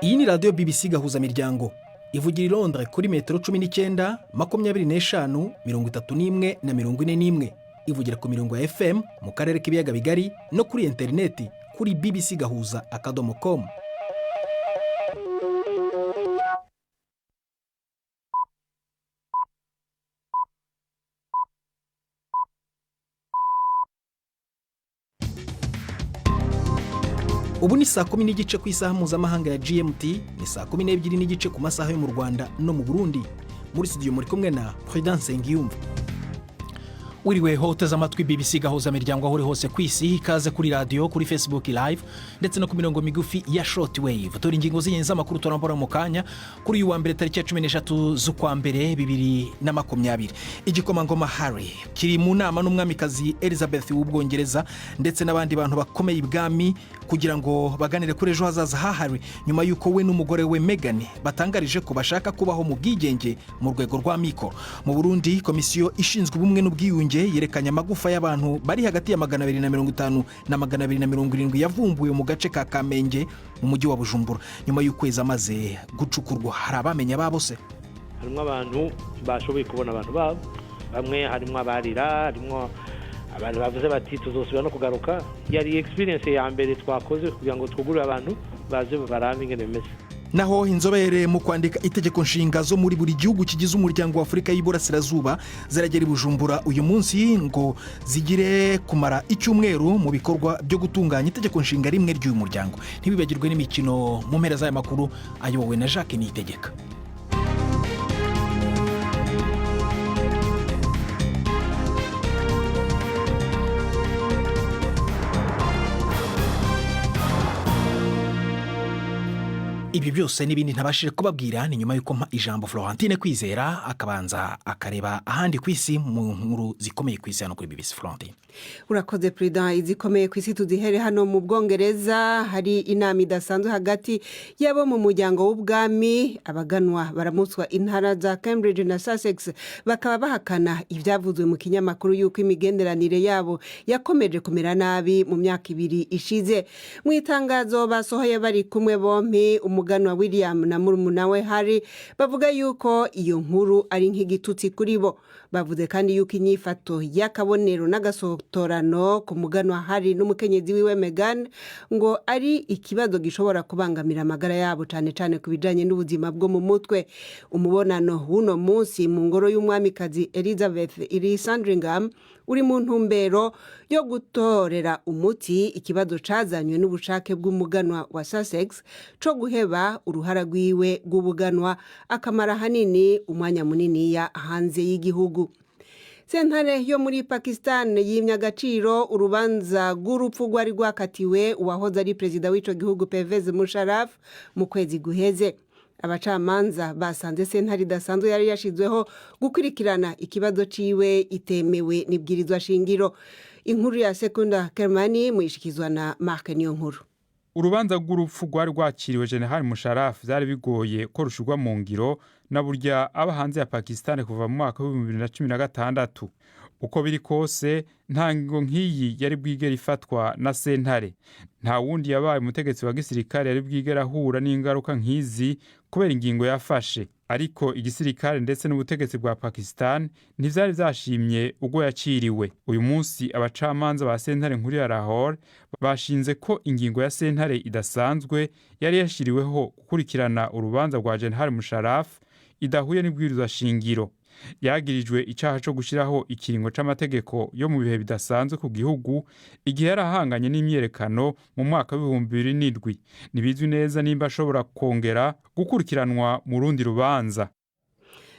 Iyi ni radiyo BBC gahuza miryango ivugira i Londres kuri metero 19, 25, 31 na 41. Ivugira ku mirongo ya FM mu karere k'ibiyaga bigari no kuri interineti kuri bbcgahuza.com. Ubu ni saa 10 n'igice ku isaha mpuzamahanga ya GMT, ni saa 12 n'igice ku masaha yo mu Rwanda no mu Burundi. Muri studio muri kumwe na Prudence Ngiyumva. Wiriwe hoteza amatwi BBC gahuza miryango aho uri hose ku isi, ikaze kuri radio, kuri Facebook live ndetse no ku mirongo migufi ya shortwave. Tori ingingo z'inyenzi amakuru turambora mu kanya kuri uyu wa mbere tariki ya 13 z'ukwa mbere 2020. Igikomangoma Harry kiri mu nama n'umwamikazi Elizabeth w'Ubwongereza ndetse n'abandi bantu bakomeye ibwami kugira ngo baganire kuri ejo hazaza ha Harry nyuma yuko we n'umugore we Meghan batangarije ko bashaka kubaho mu bwigenge mu rwego rwa mikoro. Mu Burundi, komisiyo ishinzwe ubumwe n'ubwiyunge yerekanye amagufa y'abantu bari hagati ya 250 na 270 yavumbuwe mu gace ka Kamenge mu mujyi wa Bujumbura nyuma y'ukwezi amaze gucukurwa. Hari abamenya babo se? Harimo abantu bashoboye kubona abantu babo, bamwe harimo abarira, harimo abantu bavuze bati tuzosubira no kugaruka. Yari experience ya mbere twakoze kugira ngo twugurure abantu baze barambe ingene bimeze. Naho inzobere mu kwandika itegeko nshinga zo muri buri gihugu kigize umuryango wa Afurika y'Iburasirazuba ziragera i Bujumbura uyu munsi ngo zigire kumara icyumweru mu bikorwa byo gutunganya itegeko nshinga rimwe ry'uyu muryango. Ntibibagirwe n'imikino mu mpera z'aya makuru ayobowe na Jacques Niyitegeka. Ibi byose n'ibindi ntabashije kubabwira ni nyuma yuko mpa ijambo Florentine Kwizera akabanza akareba ahandi ku isi mu nkuru zikomeye ku isi hano kuri BBC. Florentine. Urakoze President. Izikomeye ku isi tuzihere hano mu Bwongereza. Hari inama idasanzwe hagati yabo mu muryango w'ubwami. Abaganwa baramutswa intara za Cambridge na Sussex bakaba bahakana ibyavuzwe mu kinyamakuru yuko imigenderanire yabo yakomeje kumera nabi mu myaka 2 ishize. Mu itangazo basohoye bari kumwe bompi, umuganwa William na murumuna we Harry bavuga yuko iyo nkuru ari nk'igitutsi kuri bo. Bavuze kandi yuko inyifato y'akabonero n'agasotorano ku muganwa Harry n'umukenyezi wiwe Meghan ngo ari ikibazo gishobora kubangamira amagara yabo cyane cyane ku bijanye n'ubuzima bwo mu mutwe. Umubonano w'uno munsi mu ngoro y'umwamikazi Elizabeth iri Sandringham uri mu ntumbero yo gutorera umuti ikibazo cazanywe n'ubushake bw'umuganwa wa Sussex co guheba uruhara rwiwe rw'ubuganwa akamara hanini umwanya munini ya hanze y'igihugu. Sentare yo muri Pakistan yimye agaciro urubanza rw'urupfu rwari rwakatiwe uwahoze ari perezida w'ico gihugu Pervez Musharraf mu kwezi guheze. Abacamanza basanze sentare idasanzwe yari yashizweho gukurikirana ikibazo ciwe itemewe n'ibwirizwa shingiro. Inkuru ya Sekunda Kermani mwishikizwa na Mark Niyonkuru. Urubanza rw'urupfu rwari rwakiriwe General Musharraf byari bigoye ko rushurwa mu ngiro na burya aba hanze ya Pakistan kuva mu mwaka wa 2016. Uko biri kose nta ngingo nk'iyi yari bwigera ifatwa na sentare. Nta wundi yabaye umutegetsi wa gisirikare yari bwigera ahura n'ingaruka nk'izi kubera ingingo yafashe. Ariko igisirikare ndetse n'ubutegetsi bwa Pakistan ntivyari vyashimye ubwo yaciriwe. Uyu munsi abacamanza ba sentare nkuru ya Lahore bashinze ko ingingo ya sentare idasanzwe yari yashiriweho gukurikirana urubanza rwa General Musharraf idahuye n'ibwirizwa shingiro. Yagirijwe icaha cyo gushiraho ikiringo c'amategeko yo mu bihe bidasanzwe ku gihugu igihe yarahanganye n'imyerekano mu mwaka wa 2007. Nibizwi neza nimba ashobora kongera gukurikiranwa mu rundi rubanza.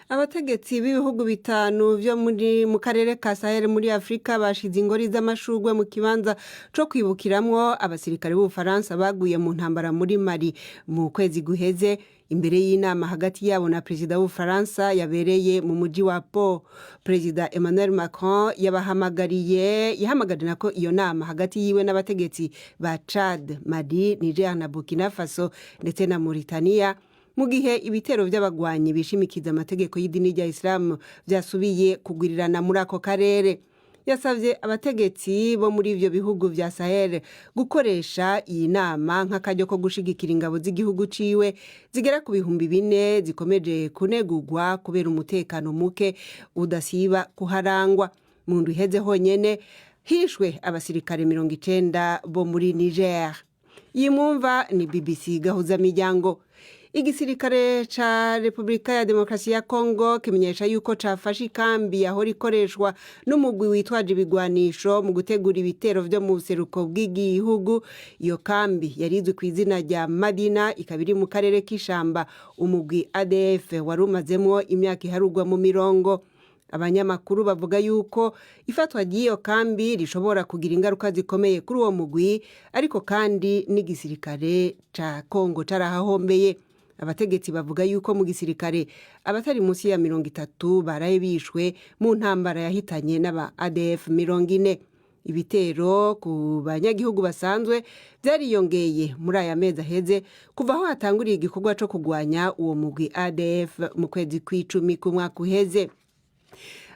Abategetsi b'ibihugu bitanu byo mu karere ka Sahel muri Afrika bashize ingori z'amashurwe mu kibanza cyo kwibukiramwo abasirikare b'Ubufaransa baguye mu ntambara muri Mali mu kwezi guheze, imbere y'inama hagati yabo na perezida w'Ubufaransa yabereye mu mujyi wa Po. Perezida Emmanuel Macron yahamagarije nako iyo nama hagati yiwe n'abategetsi ba Chad, Mali, Niger na Burkina Faso ndetse na Mauritania mu gihe ibitero by'abagwanyi bishimikiza amategeko y'idini rya Islam byasubiye kugwirirana muri ako karere. yasabye abategetsi bo muri ivyo bihugu vya Sahel gukoresha iyi nama nk'akaryo ko gushigikira ingabo z'igihugu ciwe zigera ku 4,000 zikomeje kunegurwa kubera umutekano muke udasiba kuharangwa. Mu ndwi iheze honyene hishwe abasirikare 90 bo muri Niger. Iyi mwumva ni BBC gahuza miryango. Igisirikare ca Republika ya Demokarasi ya Kongo kimenyesha yuko cafashe ikambi yahora ikoreshwa n'umugwi witwaje ibigwanisho mu gutegura ibitero vyo mu buseruko bw'igihugu. Iyo kambi yarizwe ku izina rya Madina, ikaba iri mu karere k'ishamba umugwi ADF wari umazemwo imyaka iharugwa mu mirongo. Abanyamakuru bavuga yuko ifatwa ry'iyo kambi rishobora kugira ingaruka zikomeye kuri uwo mugwi, ariko kandi n'igisirikare ca Kongo carahahombeye. Abategetsi bavuga yuko mu gisirikare abatari munsi ya 30 baraye bishwe mu ntambara yahitanye n'aba ADF 40. Ibitero ku banyagihugu basanzwe byariyongeye muri aya mezi aheze kuva aho hatanguriye igikorwa cyo kugwanya uwo mugwi ADF mu kwezi kw'icumi ku mwaka uheze.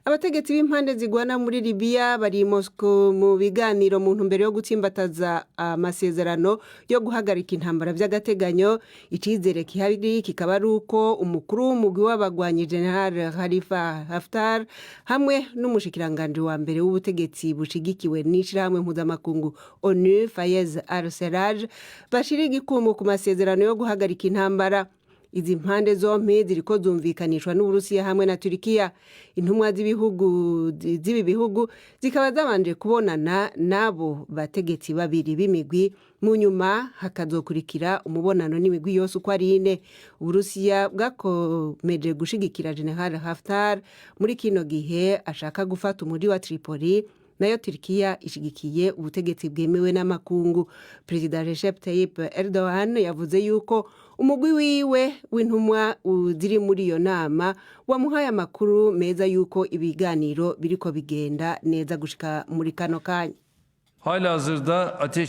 Abategetsi b'impande zigwana muri Libya bari Moscow mu biganiro mu ntumbero yo gutsimbataza amasezerano yo guhagarika intambara by'agateganyo. Icizere kihari kikaba ari uko umukuru w'umugwi w'abagwanyi General Khalifa Haftar hamwe n'umushikiranganje wa mbere w'ubutegetsi bushigikiwe n'ishirahamwe mpuzamakungu ONU Fayez al-Sarraj bashira igikumu ku masezerano yo guhagarika intambara. Izi mpande zompi ziriko zumvikanishwa n'Uburusiya hamwe na Turkiya. Intumwa z'ibi bihugu zikaba zabanje kubonana nabo bategetsi babiri b'imigwi, mu nyuma hakazokurikira umubonano n'imigwi yose uko ari 4. Uburusiya bwakomeje gushigikira General Haftar muri kino gihe ashaka gufata umujyi wa Tripoli, nayo Turkiya ishigikiye ubutegetsi bwemewe n'amakungu. Perezida Recep Tayyip Erdogan yavuze yuko umugwi wiwe w'intumwa ziri muri iyo nama wamuhaye amakuru meza yuko ibiganiro biriko bigenda neza gushika muri kano kanya.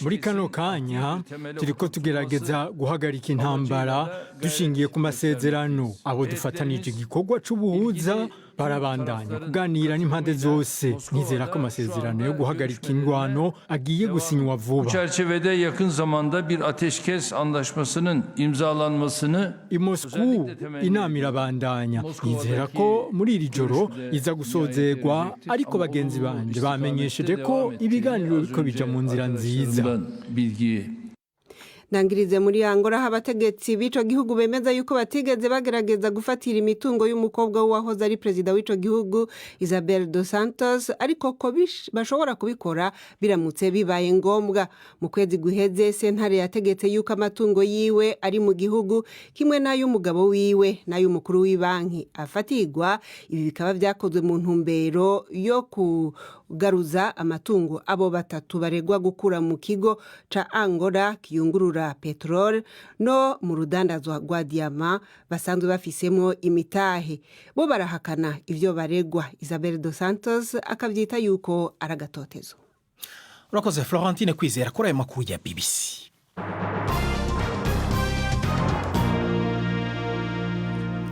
Muri kano kanya turiko tugerageza guhagarika intambara dushingiye ku masezerano. Abo dufatanije igikorwa c'ubuhuza barabandanya kuganira n'impande zose. Nizera ko amasezerano yo guhagarika indwano agiye gusinywa vuba. Çerçevede yakın zamanda bir ateşkes anlaşmasının imzalanmasını I Moscou inama irabandanya. Nizera ko muri iri joro iza gusozerwa, ariko bagenzi banje bamenyesheje ko ibiganiro biko bija mu nzira nziza. Nangirize muri Angola abategetsi b'ico gihugu bemeza yuko batigeze bagerageza gufatira imitungo y'umukobwa w'uwahoze ari perezida w'ico gihugu Isabel dos Santos, ariko ko bashobora kubikora biramutse bibaye ngombwa. Mu kwezi guheze sentare yategetse yuko amatungo yiwe ari mu gihugu kimwe n'ay'umugabo wiwe n'ay'umukuru w'ibanki afatirwa. Ibi bikaba vyakozwe mu ntumbero yo kugaruza amatungo abo batatu baregwa gukura mu kigo ca Angola kiyungurura petrol no mu rudandazwa rwa diama basanzwe bafisemo imitahe. Bo barahakana ivyo baregwa. Isabel dos Santos akavyita yuko aragatotezo. Urakoze Florentine Kwizera kuri aya makuru ya BBC.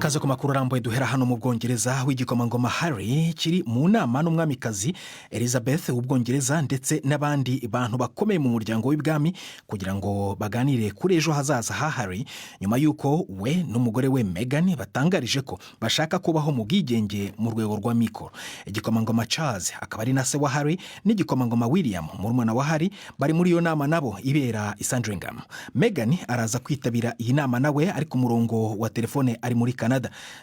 Kaze ku makuru arambuye duhera hano mu Bwongereza. W'igikomangoma Harry kiri mu nama n'umwamikazi Elizabeth w'Ubwongereza ndetse n'abandi bantu bakomeye mu muryango w'ibwami kugira ngo baganire kuri ejo hazaza ha Harry, nyuma yuko we n'umugore we Meghan batangarije ko bashaka kubaho mu bwigenge mu rwego rwa mikoro. Igikomangoma Charles akaba ari na se wa Harry n'igikomangoma William murumuna wa Harry bari muri iyo nama nabo ibera i Sandringham. Meghan araza kwitabira iyi nama nawe ari ku murongo wa telefone ari muri Canada.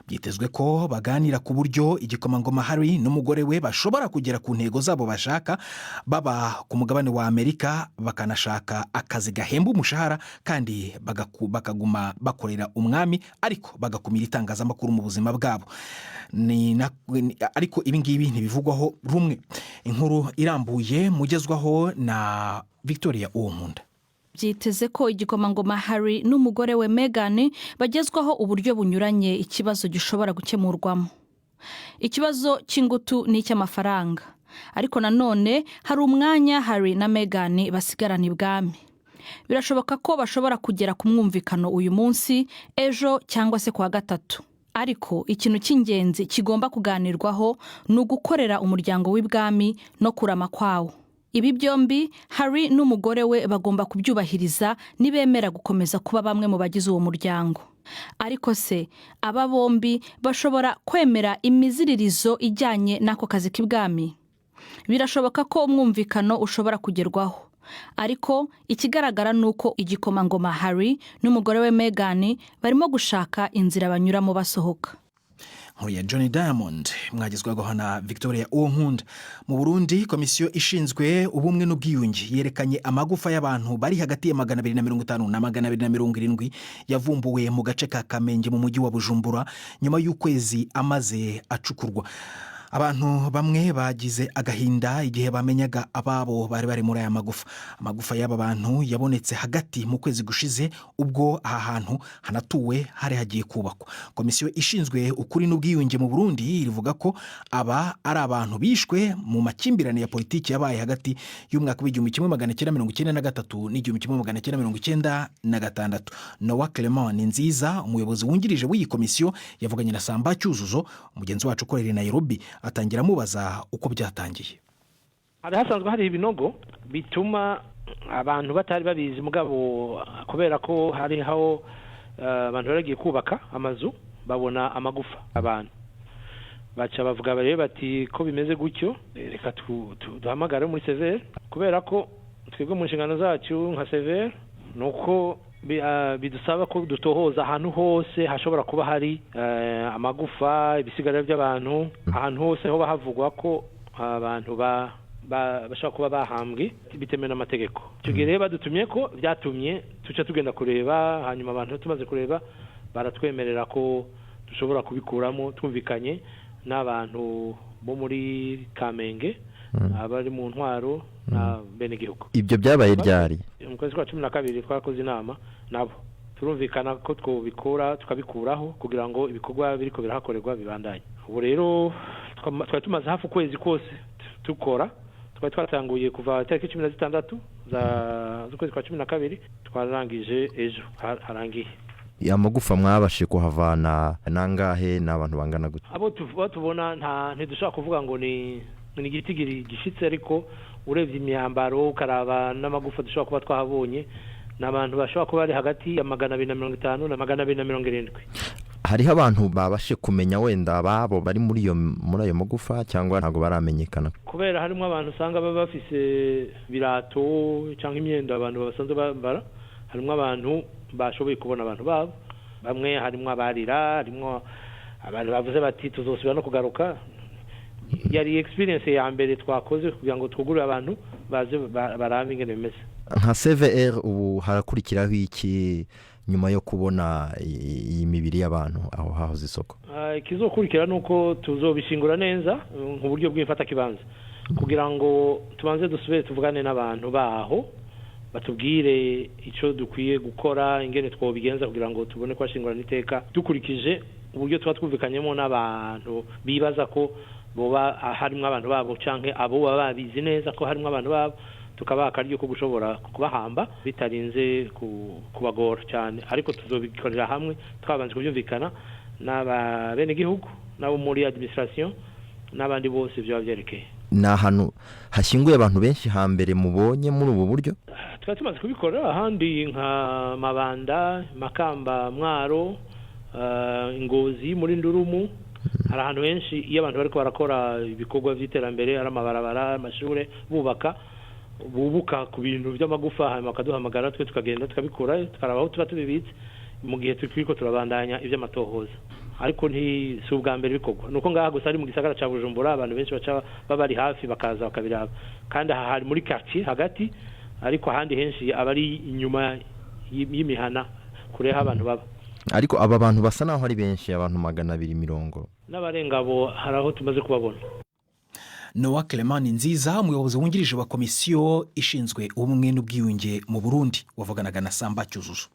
Byitezwe ko baganira ku buryo igikomangoma Harry n'umugore we bashobora kugera ku ntego zabo bashaka, baba ku mugabane wa Amerika bakanashaka akazi gahemba umushahara kandi bakaguma bakorera umwami, ariko bagakumira itangazamakuru mu buzima bwabo. Ariko ibi ngibi ntibivugwaho rumwe. Inkuru irambuye mugezwaho na Victoria Uwomunda. Byiteze ko igikomangoma Harry n'umugore we Meghan bagezwaho uburyo bunyuranye ikibazo gishobora gukemurwamo. Ikibazo cy'ingutu ni icy'amafaranga, ariko nanone hari umwanya Harry na Meghan basigarana ibwami. Birashoboka ko bashobora kugera ku mwumvikano uyu munsi, ejo cyangwa se kuwa gatatu. ariko ikintu cy'ingenzi kigomba kuganirwaho ni ugukorera umuryango w'ibwami no kurama kwawo. Ibi byombi Harry n'umugore we bagomba kubyubahiriza nibemera gukomeza kuba bamwe mu bagize uwo muryango. Ariko se aba bombi bashobora kwemera imiziririzo ijyanye n'ako kazi k'ibwami? Birashoboka ko umwumvikano ushobora kugerwaho, ariko ikigaragara ni uko igikomangoma Harry n'umugore we Meghan barimo gushaka inzira banyuramo basohoka. Nkuriya Johnny Diamond mwagezwaho na Victoria Uwonkunda. Mu Burundi komisiyo ishinzwe ubumwe n'ubwiyunge yerekanye amagufa y'abantu bari hagati ya 250 na 270 yavumbuwe mu gace ka Kamenge mu mujyi wa Bujumbura nyuma y'ukwezi amaze acukurwa. Abantu bamwe bagize agahinda igihe bamenyaga ababo bari muri aya magufa. Amagufa y'aba bantu yabonetse hagati mu kwezi gushize ubwo aha hantu hanatuwe hari hagiye kubakwa. Komisiyo ishinzwe ukuri n'ubwiyunge mu Burundi irivuga ko aba ari abantu bishwe mu makimbirane ya politiki yabaye hagati y'umwaka w'1993 n'1996. Noah Clement Ninziza, umuyobozi wungirije w'iyi komisiyo, yavuganye na Samba Cyuzuzo, umugenzi wacu ukorera i Nairobi, atangira mubaza uko byatangiye. Hasanzwe hari ibinogo bituma abantu batari babizi, mugabo kubera ko hari aho abantu baragiye kubaka amazu babona amagufa abantu baca bavuga bati ko bimeze gutyo reka duhamagare muri Sever, kubera ko twebwe mu nshingano zacu nka Sever nuko bidusaba ko dutohoza ahantu hose hashobora kuba hari amagufa, ibisigara by'abantu, ahantu hose ho bahavugwa ko abantu bashobora kuba bahambwe bitemewe n'amategeko. Icyo gihe rero badutumye ko byatumye tuca tugenda kureba, hanyuma abantu tumaze kureba baratwemerera ko dushobora kubikuramo twumvikanye n'abantu bo muri Kamenge, abari mu ntwaro na bene gihugu. Ibyo byabaye ryari? Mu kwezi kwa 12 twakoze inama nabo, turumvikana ko tukabikuraho kugira ngo ibikorwa biriko birahakorerwa bibandanye. Ubu rero twari tumaze hafi ukwezi kose tukora, twari twatanguye kuva tariki 16 z'ukwezi kwa 12 twarangije ejo harangiye. Amagufa mwabashe kuhavana nangahe n'abantu bangana gute? Abo tubona ntidushaka kuvuga ngo ni igitigiri gishitse, ariko urebye imyambaro ukaraba n'amagufa dushobora kuba twahabonye n'abantu bashobora kuba ari hagati ya 250 na 270. Hariho abantu babashe kumenya wenda ababo bari muri ayo magufa cyangwa ntago baramenyekana? Kubera harimo abantu usanga baba bafise birato cyangwa imyenda abantu basanzwe bambara, harimo abantu bashoboye kubona abantu babo, bamwe harimo abarira, harimo abantu bavuze bati tuzosubira no kugaruka. Yari experience ya mbere twakoze kugira ngo twugurure abantu baze barambe ingene bimeze. Nka CVR ubu harakurikiraho iki nyuma yo kubona iyi mibiri y'abantu aho hahoze isoko? Kizokurikira nuko tuzobishingura neza mu buryo bw'imfata kibanza kugira ngo tubanze dusubire tuvugane n'abantu baho batubwire ico dukwiye gukora, ingene twobigenza kugira ngo tubone ko ashingurana iteka dukurikije uburyo tuba twumvikanyemo n'abantu bibaza ko boba harimo abantu babo canke abo baba babizi neza ko harimo abantu babo, tukabaha akaryo ko gushobora kubahamba bitarinze kubagora cyane, ariko tuzobikorera hamwe twabanje kubyumvikana n'abene gihugu nabo muri administration n'abandi bose byo byerekeye. Na hano hashyinguye abantu benshi hambere mubonye muri ubu buryo? Twari tumaze kubikora ahandi nka Mabanda, Makamba, Mwaro, Ngozi, muri Ndurumu. Hari ahantu henshi iyo abantu bariko barakora ibikorwa by'iterambere, ari amabarabara, amashure, bubuka ku bintu by'amagufa, hanyuma bakaduhamagara twe tukagenda tukabikora tukarabaho tuba tubibitse mu gihe turiko turabandanya iby'amatohoza. Ariko si ubwa mbere bikorwa, nuko ngaha gusa ari mu gisagara ca Bujumbura abantu benshi baca babari hafi bakaza bakabiraba, kandi aha hari muri quartier hagati, ariko ahandi henshi abari inyuma y'imihana kure abantu baba. Ariko aba bantu basa naho ari benshi, abantu 220 n'abarengabo haraho tumaze kubabona. Noah Clement Ninziza, umuyobozi wungirije wa komisiyo ishinzwe ubumwe n'ubwiyunge mu Burundi, wavuganaga na Samba Cyuzuzo.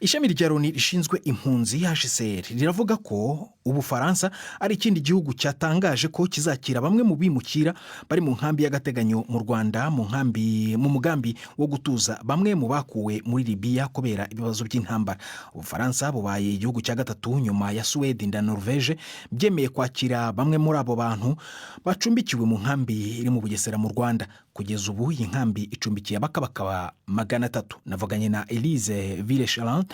ishami rya Loni rishinzwe impunzi HCR riravuga ko Ubufaransa ari ikindi gihugu cyatangaje ko kizakira bamwe mu bimukira bari mu nkambi y'agateganyo mu Rwanda mu mugambi wo gutuza bamwe mu bakuwe muri Libya kubera ibibazo by'intambara. Ubufaransa bubaye igihugu cya gatatu nyuma ya Suwede na Norvege byemeye kwakira bamwe muri abo bantu bacumbikiwe mu nkambi iri mu Bugesera mu Rwanda. Kugeza ubu iyi nkambi icumbikiye abakabakaba 300. Navuganye na Elise Villechaland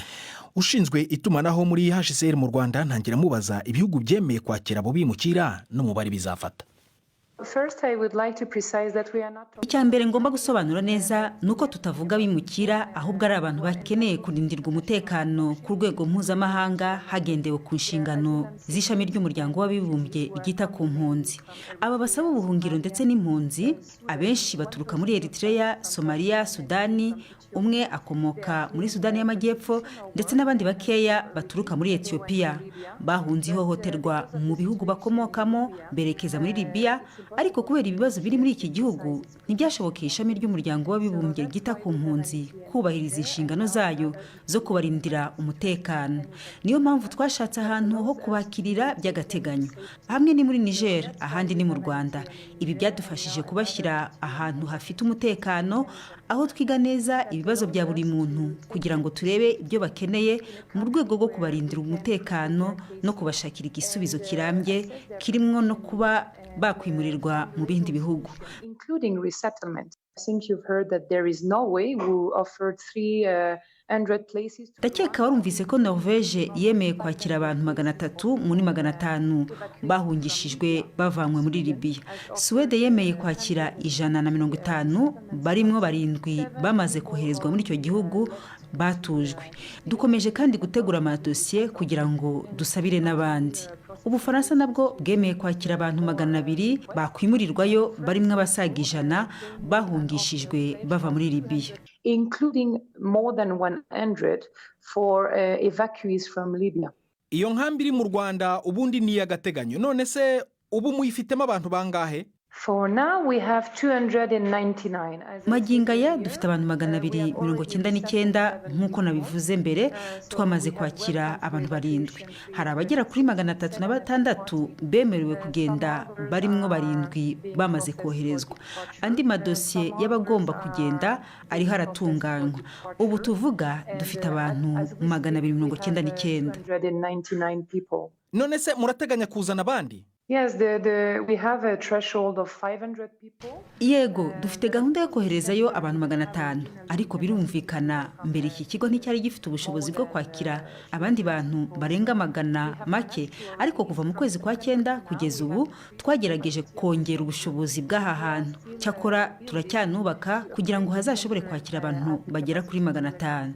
ushinzwe itumanaho muri HCR mu Rwanda, ntangira mubaza ibihugu byemeye kwakira abo bimukira n'umubare bizafata. Icyambere ngomba gusobanura neza nuko tutavuga bimukira, ahubwo ari abantu bakeneye kurindirwa umutekano ku rwego mpuzamahanga hagendewe ku nshingano z'ishami ry'umuryango w'abibumbye ryita ku mpunzi. Aba basaba ubuhungiro ndetse n'impunzi abenshi baturuka muri Eritrea, Somalia, Sudani, umwe akomoka muri Sudani y'Amajyepfo ndetse n'abandi bakeya baturuka muri Ethiopia. Bahunze ihohoterwa mu bihugu bakomokamo berekeza muri Libya, ariko kubera ibibazo biri muri iki gihugu ntibyashobokeye ishami ry'umuryango w'abibumbye ryita ku mpunzi kubahiriza inshingano zayo zo kubarindira umutekano. Niyo mpamvu twashatse ahantu ho kubakirira by'agateganyo. Hamwe ni muri Niger, ahandi ni mu Rwanda. Ibi byadufashije kubashyira ahantu hafite umutekano, aho twiga neza ibibazo bya buri muntu kugira ngo turebe ibyo bakeneye mu rwego rwo kubarindira umutekano no kubashakira igisubizo kirambye kirimo no kuba bakwimurirwa mu bindi bihugu. Including resettlement. I think you've heard that there is Norway who offered 300 places. Ndakeka warumvise ko Norvege yemeye kwakira abantu 300 muri 500 bahungishijwe bavanywe muri Libya. Suwede yemeye kwakira 150 barimwo 7 bamaze koherezwa muri icyo gihugu batujwe. Dukomeje kandi gutegura amadosiye kugira ngo dusabire n'abandi. Ubufaransa nabwo bwemeye kwakira abantu 200 bakwimurirwayo barimwo abasaga 100 bahungishijwe bava muri Libya, including more than 100 for evacuees from Libya. Iyo nkambi iri mu Rwanda ubundi ni y'agateganyo, none se ubu muyifitemo abantu bangahe? For now we have 299. Magingaya dufite abantu 299 nk'uko nabivuze mbere. Twamaze kwakira abantu 7. Hari abagera kuri 306 bemerewe kugenda barimwo 7 bamaze koherezwa. Andi madosiye y'abagomba kugenda ari haratunganywa. Ubu tuvuga dufite abantu 299 people. None se murateganya kuzana abandi? Yes, we have a threshold of 500 people. Yego, dufite gahunda yo koherezayo abantu 500, ariko birumvikana mbere iki kigo nticyari gifite ubushobozi bwo kwakira abandi bantu barenga 100 make, ariko kuva mu kwezi kwa 9 kugeza ubu twagerageje kongera ubushobozi bw'aha hantu. Cyakora turacyanubaka kugira ngo hazashobore kwakira abantu bagera kuri 500.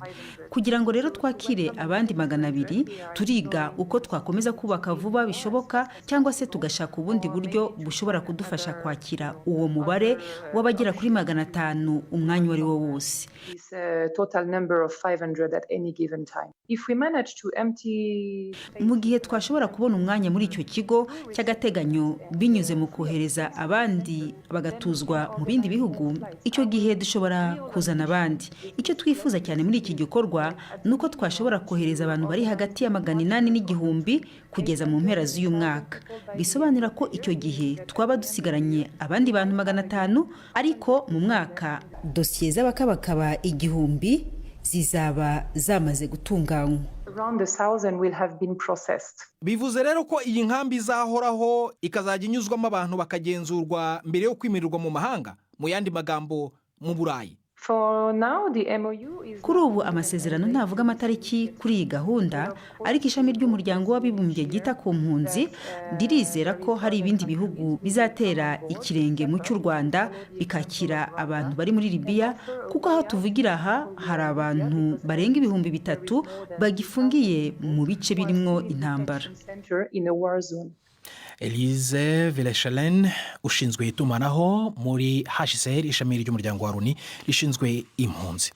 Kugira ngo rero twakire abandi 200, turiga uko twakomeza kubaka vuba bishoboka, cyangwa se tugashaka ubundi buryo bushobora kudufasha kwakira uwo mubare w'abagera kuri 500 umwanya wari wo wose. Total number of 500 at any given time. If we manage to empty, mu gihe twashobora kubona umwanya muri icyo kigo cy'agateganyo binyuze mu kohereza abandi bagatuzwa mu bindi bihugu, icyo gihe dushobora kuzana abandi. Icyo twifuza cyane muri iki gikorwa nuko twashobora kohereza abantu bari hagati ya 800 n'igihumbi kugeza mu mpera z'uyu mwaka. Bisobanura ko icyo gihe twaba dusigaranye abandi bantu 500, ariko mu mwaka dosiye z'abakabakaba 1000 zizaba zamaze gutunganywa. Around 1,000 will have been processed. Bivuze rero ko iyi nkambi izahoraho ikazajya inyuzwamo abantu bakagenzurwa mbere yo kwimirirwa mu mahanga, mu yandi magambo mu Burayi. For now, the MOU is... Kuri ubu amasezerano ntavuga amatariki kuri iyi gahunda, ariko ishami ry'umuryango w'abibumbye ryita ku mpunzi ririzera ko hari ibindi bihugu bizatera ikirenge mu cy'u Rwanda bikakira abantu bari muri Libya, kuko aho tuvugira aha hari abantu barenga 3,000 bagifungiye mu bice birimo intambara. Elise Villechaland ushinzwe itumanaho muri HCR, ishami ry'umuryango wa Loni rishinzwe impunzi.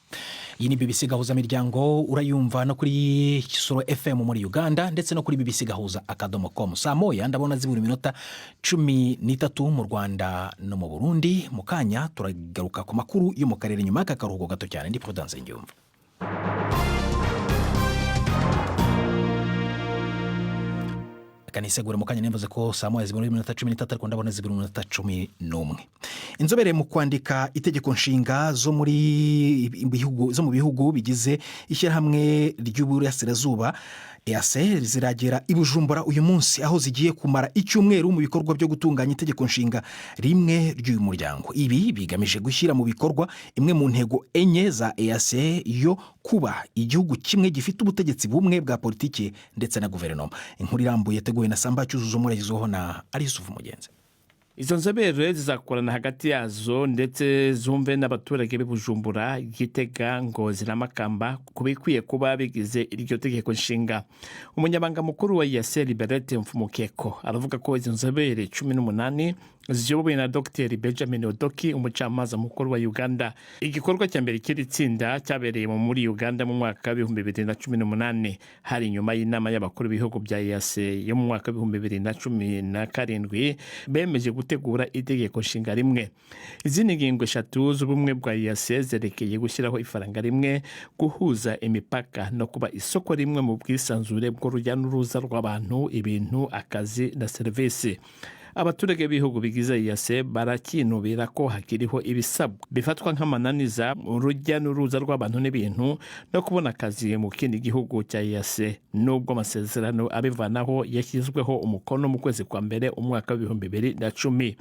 Iyi ni BBC Gahuza Miryango, urayumva no kuri Kisoro FM muri Uganda ndetse no kuri bbcgahuza.com. Saa moya ndabona zibura iminota 13 mu Rwanda no mu Burundi. Mu kanya turagaruka ku makuru yo mu karere nyuma y'akaruhuko gato cyane. Ndi Prudence Ngiyumva. reka nisegure mu kanya nemvuze ko saa moya zibura iminota 13 ariko ndabona zibura iminota 11. Inzobere mu kwandika itegeko nshinga zo mu bihugu bigize ishyirahamwe ry'uburasirazuba EAC ziragera i Bujumbura uyu munsi aho zigiye kumara icyumweru mu bikorwa byo gutunganya itegeko nshinga rimwe ry'uyu muryango. Ibi bigamije gushyira mu bikorwa imwe mu ntego enye za EAC yo kuba igihugu kimwe gifite ubutegetsi bumwe bwa politiki ndetse na guverinoma. Inkuru irambuye yateguwe na Samba Cyuzuzo Murezizoho na Arisufu Mugenzi. Izo nzobere zizakorana hagati yazo ndetse zumve n'abaturage b'Ibujumbura, Gitega, Ngozi na Makamba kubikwiye kuba bigize iryo tegeko nshinga. Umunyabanga mukuru wa EAC Liberate Mfumukeko aravuga ko izo nzobere 18 ziyobowe na Dr. Benjamin Odoki, umucamanza mukuru wa Uganda. Igikorwa cya mbere kiri tsinda cyabereye muri Uganda mu mwaka wa 2018 hari nyuma y'inama y'abakuru b'ibihugu bya EAC yo mu mwaka wa 2017 bemeje gutegura itegeko nshinga rimwe. Izindi ngingo 3 z'ubumwe bwa EAC zerekeye gushyiraho ifaranga rimwe, guhuza imipaka no kuba isoko rimwe mu bwisanzure bw'urujya n'uruza rw'abantu, ibintu, akazi na serivisi. Abaturage b'ibihugu bigize EAC barakinubira ko hakiriho ibisabwa bifatwa nk'amananiza urujya n'uruza rw'abantu n'ibintu no kubona akazi mu kindi gihugu cya EAC, nubwo amasezerano abivanaho yashyizweho umukono mu kwezi kwa mbere umwaka wa 2010.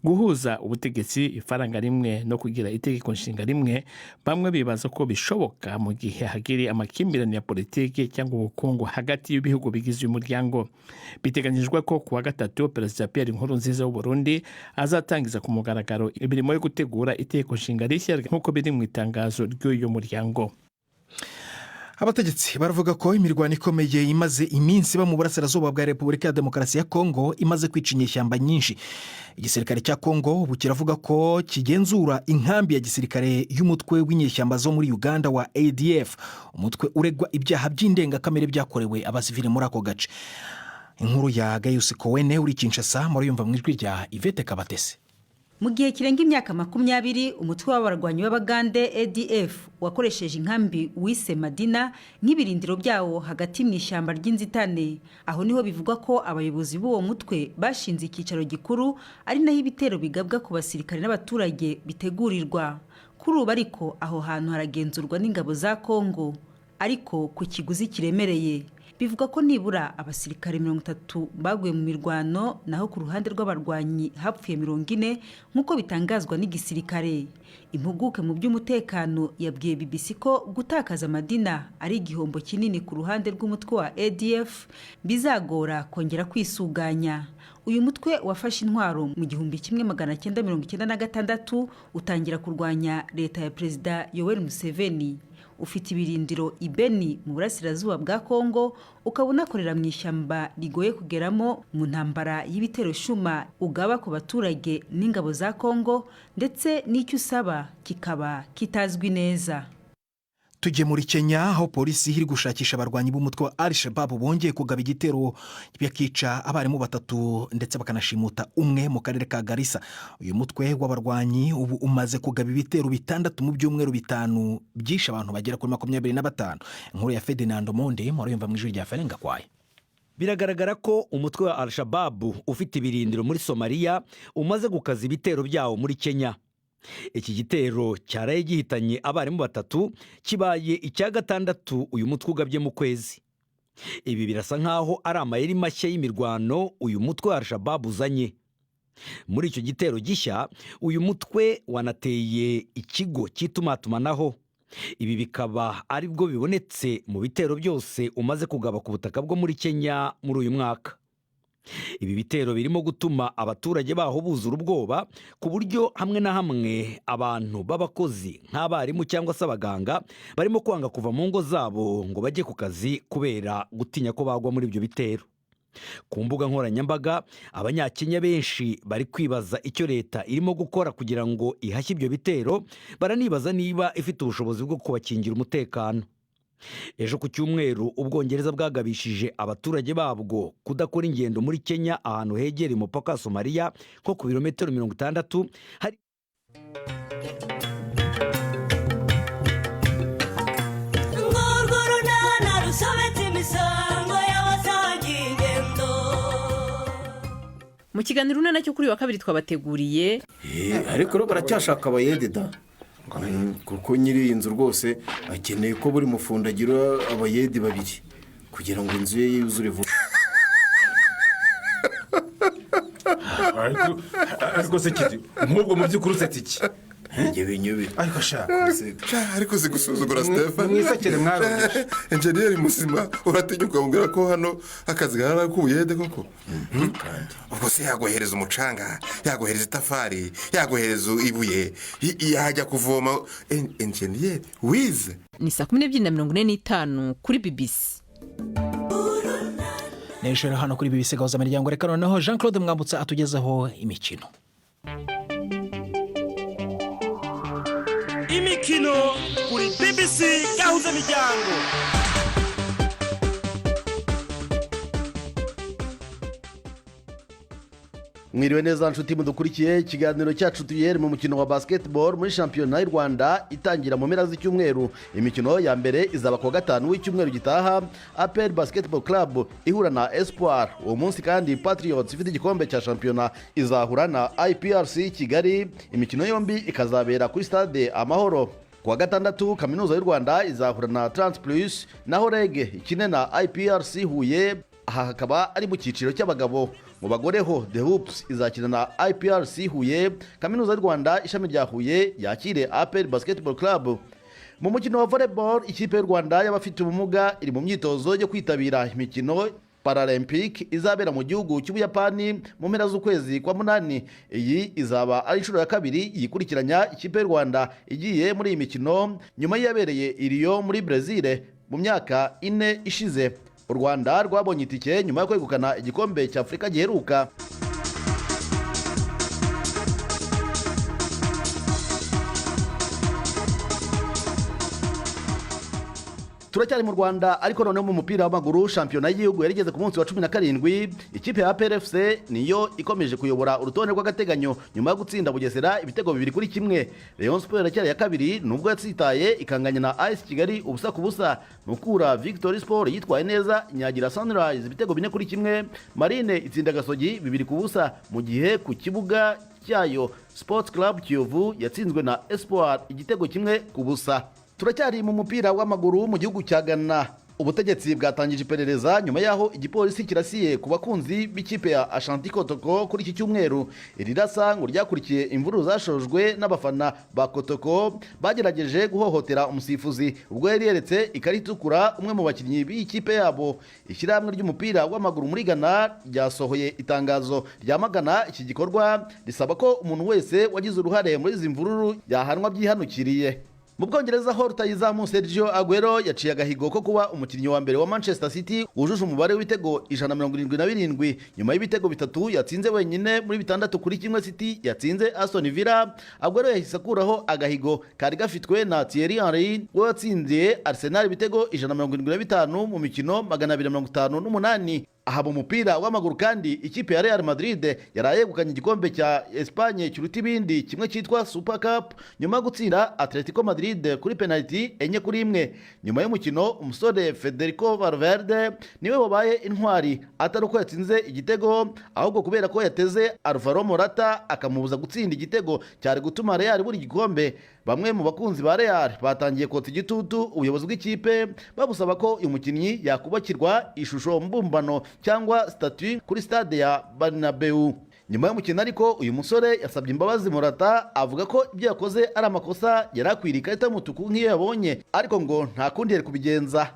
Guhuza ubutegetsi, ifaranga rimwe no kugira itegeko nshinga rimwe, bamwe bibaza ko bishoboka mu gihe hagiri amakimbirane ya politiki cyangwa ubukungu hagati y'ibihugu bigize uyu muryango. Biteganyijwe ko kuwa gatatu Perezida Pierre Nkurunziza w'u Burundi azatangiza ku mugaragaro imirimo yo gutegura itegeko nshinga rishya nk'uko biri mu itangazo ry'uyu muryango. Abategetsi baravuga ko imirwano ikomeye imaze iminsi mu burasirazuba bwa Repubulika ya Demokarasi ya Kongo imaze kwica inyeshyamba nyinshi. Igisirikare cya Kongo ubu kiravuga ko kigenzura inkambi ya gisirikare y'umutwe w'inyeshyamba zo muri Uganda wa ADF, umutwe uregwa ibyaha by'indengakamere byakorewe abasivili muri ako gace. Inkuru ya Gayus Kowene uri Kinshasa, murayumva mu ijwi rya Yvette Kabatesi. Mu gihe kirenga imyaka 20 umutwe w'abarwanyi b'Abagande ADF wakoresheje inkambi wise Madina nk'ibirindiro byawo hagati mu ishyamba ry'inzitane. Aho niho bivugwa ko abayobozi b'uwo mutwe bashinze icyicaro gikuru, ari naho ibitero bigabwa ku basirikare n'abaturage bitegurirwa. Kuri ubu ariko aho hantu haragenzurwa n'ingabo za Kongo, ariko ku kiguzi kiremereye. Bivuga ko nibura abasirikare 30 baguye mu mirwano, naho ku ruhande rw'abarwanyi hapfuye 40 nk'uko bitangazwa n'igisirikare. Impuguke mu by'umutekano yabwiye BBC ko gutakaza Madina ari igihombo kinini ku ruhande rw'umutwe wa ADF, bizagora kongera kwisuganya. Uyu mutwe wafashe intwaro mu 1996 utangira kurwanya leta ya Perezida Yoweri Museveni. Ufite ibirindiro Ibeni mu burasirazuba bwa Kongo, ukaba unakorera mu ishyamba rigoye kugeramo mu ntambara y'ibitero shuma ugaba ku baturage n'ingabo za Kongo, ndetse n'icyo usaba kikaba kitazwi neza. Tujye muri Kenya aho polisi iri gushakisha abarwanyi b'umutwe wa Al-Shabaab bongeye kugaba igitero byakica abarimu 3 ndetse bakanashimuta umwe mu karere ka Garissa. Uyu mutwe w'abarwanyi ubu umaze kugaba ibitero 6 mu byumweru 5 byishe abantu bagera kuri 25. Inkuru ya Ferdinand Monde murayumva mu ijwi rya Ferenga kwaye. Biragaragara ko umutwe wa Al-Shabaab ufite ibirindiro muri Somalia umaze gukaza ibitero byawo muri Kenya. Iki gitero cyaraye gihitanye abarimu 3, kibaye icya 6 uyu mutwe ugabye mu kwezi. Ibi birasa nkaho ari amayeri mashya y'imirwano uyu mutwe wa Al-Shabaab uzanye. Muri icyo gitero gishya uyu mutwe wanateye ikigo cy'itumatumanaho. Ibi bikaba ari bwo bibonetse mu bitero byose umaze kugaba ku butaka bwo muri Kenya muri uyu mwaka. Ibi bitero birimo gutuma abaturage baho buzura ubwoba ku buryo hamwe na hamwe abantu b'abakozi nk'abarimu cyangwa se abaganga barimo kwanga kuva mu ngo zabo ngo bajye ku kazi kubera gutinya ko bagwa muri ibyo bitero. Ku mbuga nkoranyambaga abanyakenya benshi bari kwibaza icyo leta irimo gukora kugira ngo ihashye ibyo bitero, baranibaza niba ifite ubushobozi bwo kubakingira umutekano. Ejo ku cyumweru Ubwongereza bwagabishije abaturage babwo kudakora ingendo muri Kenya ahantu hegera umupaka wa Somalia nko ku birometero 60. Hari ngororona rusobetse imisango y'abasangiye ingendo mu kiganiro unana cyo kuri wa kabiri twabateguriye ariko rero baracyashaka abayede da kuko nyiri iyi nzu rwose akeneye ko buri mufundi agira abayede babiri kugira ngo inzu ye yuzure vuba. ariko se kiti nk'ubwo mu by'ukuri usetse iki njye binyubira ariko shaka ariko zigusuzugura Stefan mwisakire mwarogesha enjeniyeri muzima uratinyuka umbwira ko hano akazi gahara k'ubuyede koko ubwo se yagohereza umucanga yagohereza itafari yagohereza ibuye yajya kuvoma enjeniyeri wize. ni 12:45 kuri BBC. Neshera hano kuri BBC gahuza imiryango. Reka noneho Jean Claude Mwambutsa atugezeho imikino. Imikino kuri BBC gahuza imiryango. Mwiriwe neza nshuti mudukurikiye ikiganiro cyacu tuyere mu mukino wa basketball muri shampiyona y'u Rwanda itangira mu mpera z'icyumweru. Imikino ya mbere izaba ku wa gatanu w'icyumweru gitaha, APR Basketball Club ihura na Espoir. Uwo munsi kandi Patriots ifite igikombe cya shampiyona izahura na IPRC Kigali. Imikino yombi ikazabera kuri stade Amahoro. Ku wa gatandatu Kaminuza y'u Rwanda izahura na Transplus, naho REG ikine na IPRC Huye. Aha hakaba ari mu cyiciro cy'abagabo. Mu bagore ho The Hoops izakina na IPRC Huye. Kaminuza y'u Rwanda ishami rya Huye yakire APR Basketball Club. Mu mukino wa volleyball ikipe y'u Rwanda y'abafite ubumuga iri mu myitozo yo kwitabira imikino Paralympic izabera mu gihugu cy'Ubuyapani mu mpera z'ukwezi kwa munani. Iyi izaba ari inshuro ya kabiri yikurikiranya ikipe y'u Rwanda igiye muri iyi mikino nyuma yabereye i Rio muri Brazil mu myaka 4 ishize. U Rwanda rwabonye itike nyuma yo kwegukana igikombe cya Afurika giheruka. Turacyari mu Rwanda ariko noneho mu mupira w'amaguru shampiyona y'igihugu yarigeze ku munsi wa 17. Ikipe ya APR FC niyo ikomeje kuyobora urutonde rw'agateganyo nyuma yo gutsinda Bugesera ibitego 2-1. Rayon Sport iracyari ya kabiri nubwo yatsitaye ikanganya na AS Kigali ubusa ku busa. Mukura Victory Sport yitwaye neza inyagira Sunrise ibitego 4-1. Marine itsinda Gasogi 2 ku busa mu gihe ku kibuga cyayo Sports Club Kiyovu yatsinzwe na Espoir igitego 1 ku busa. Turacyari mu mupira w'amaguru mu gihugu cya Ghana. Ubutegetsi bwatangije iperereza nyuma yaho igipolisi kirasiye ku bakunzi b'ikipe ya Ashanti Kotoko kuri iki cyumweru. Iri rasa ngo ryakurikiye imvururu zashojwe n'abafana ba Kotoko bagerageje guhohotera umusifuzi ubwo yari yeretse ikarita itukura umwe mu bakinnyi b'ikipe yabo. Ishyirahamwe ry'umupira w'amaguru muri Ghana ryasohoye itangazo ryamagana iki gikorwa risaba ko umuntu wese wagize uruhare muri izi mvururu yahanwa byihanukiriye. Mu Bwongereza ho rutayizamu Sergio Aguero yaciye agahigo ko kuba umukinnyi wa mbere wa Manchester City wujuje umubare w'ibitego 177 nyuma y'ibitego 3 yatsinze wenyine muri 6-1 City yatsinze Aston Villa. Aguero yahise akuraho agahigo kari gafitwe na Thierry Henry we watsindiye Arsenal ibitego 175 mu mikino 258. Aha mu mupira w'amaguru kandi ikipe ya Real Madrid yarayegukanye igikombe cya Espagne cyuruta ibindi kimwe cyitwa Super Cup nyuma yo gutsinda Atletico Madrid kuri penalty 4-1. Nyuma y'umukino umusore Federico Valverde niwe wabaye intwari atari uko yatsinze igitego ahubwo kubera ko yateze Alvaro Morata akamubuza gutsinda igitego cyari gutuma Real buri gikombe. Bamwe mu bakunzi ba Real batangiye kota igitutu ubuyobozi bw'ikipe babusaba ko uyu mukinnyi yakubakirwa ishusho mbumbano cyangwa statue kuri stade ya Bernabeu. Nyuma y'umukino ariko uyu musore yasabye imbabazi Morata avuga ko ibyo yakoze ari amakosa yarakwiriye ikarita y'umutuku nk'iyo yabonye ariko ngo nta kundi yari kubigenza.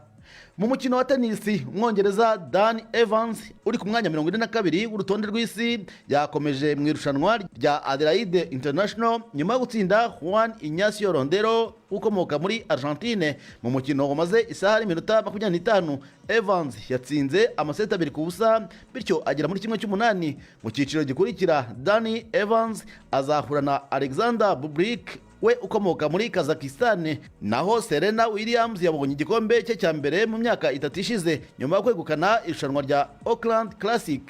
Mu mukino wa tenisi umwongereza Dan Evans uri ku mwanya 42 w'urutonde rw'isi yakomeje mu irushanwa rya Adelaide International nyuma yo gutsinda Juan Ignacio Rondero ukomoka muri Argentine. Mu mukino wamaze isaha n'iminota 25 Evans yatsinze amaseti 2 ku busa bityo agera muri kimwe cy'umunani. Mu cyiciro gikurikira Dan Evans azahura na Alexander Bublik we ukomoka muri Kazakhstan. Naho Serena Williams yabonye igikombe cye cya mbere mu myaka 3 ishize nyuma yo kwegukana irushanwa rya Auckland Classic.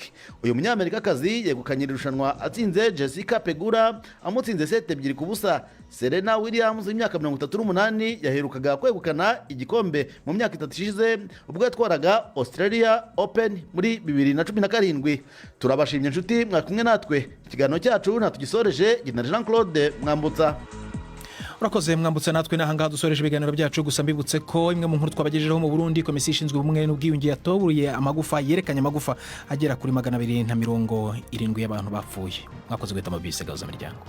Uyu munyamerikakazi yegukanye irushanwa atsinze Jessica Pegula amutsinze seti 2 ku busa. Serena Williams w'imyaka 38 yaherukaga kwegukana igikombe mu myaka 3 ishize ubwo yatwaraga Australia Open muri 2017. Turabashimye inshuti mwakumwe natwe, ikiganiro cyacu natugisoreje. Gina Jean Claude Mwambutsa. urakoze Mwambutsa, natwe n'ahangaha dusoreje ibiganiro byacu. Gusa mbibutse ko imwe mu nkuru twabagejejeho mu Burundi, komisiyo ishinzwe ubumwe n'ubwiyunge yatobuye amagufa, yerekanye amagufa agera kuri 270 y'abantu bapfuye. Mwakoze guhitamo bise gahuza miryango.